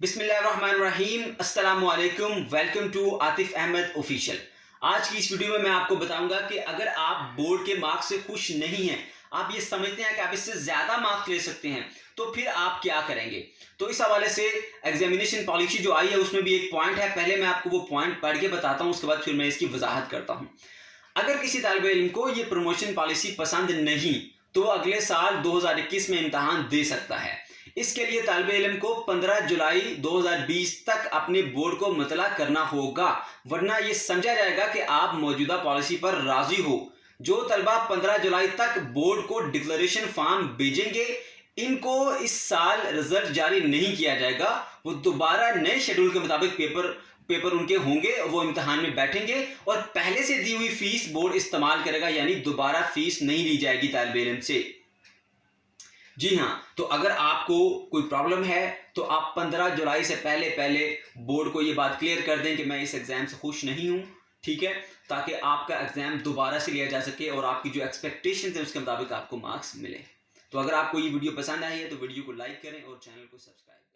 बिस्मिल्लाहिर्रहमानिर्रहीम, अस्सलाम वालेकुम, welcome to Atif Ahmad official. आज की इस वीडियो में मैं आपको बताऊंगा कि अगर आप बोर्ड के मार्क्स से खुश नहीं हैं, आप ये समझते हैं कि आप इससे ज़्यादा मार्क्स ले सकते हैं, तो फिर आप क्या करेंगे। तो इस हवाले से एग्जामिनेशन पॉलिसी जो आई है उसमें भी एक पॉइंट है। पहले मैं आपको वो पॉइंट पढ़ के बताता हूँ, उसके बाद फिर मैं इसकी वजाहत करता हूँ। अगर किसी तालिब इल्म को ये प्रमोशन पॉलिसी पसंद नहीं तो अगले साल 2021 में इम्तहान दे सकता है। इसके लिए तालिब इल्म को 15 जुलाई 2020 तक अपने बोर्ड को मुतला करना होगा, वरना ये समझा जाएगा कि आप मौजूदा पॉलिसी पर राजी हो। जो तलबा 15 जुलाई तक बोर्ड को डिक्लेरेशन फॉर्म भेजेंगे, इनको इस साल रिजल्ट जारी नहीं किया जाएगा। वो दोबारा नए शेड्यूल के मुताबिक पेपर उनके होंगे, वो इम्तहान में बैठेंगे और पहले से दी हुई फीस बोर्ड इस्तेमाल करेगा, यानी दोबारा फीस नहीं ली जाएगी तालिब इल्म से। जी हाँ, तो अगर आपको कोई प्रॉब्लम है तो आप 15 जुलाई से पहले बोर्ड को ये बात क्लियर कर दें कि मैं इस एग्ज़ाम से खुश नहीं हूँ, ठीक है, ताकि आपका एग्ज़ाम दोबारा से लिया जा सके और आपकी जो एक्सपेक्टेशंस है उसके मुताबिक आपको मार्क्स मिले। तो अगर आपको ये वीडियो पसंद आई है तो वीडियो को लाइक करें और चैनल को सब्सक्राइब करें।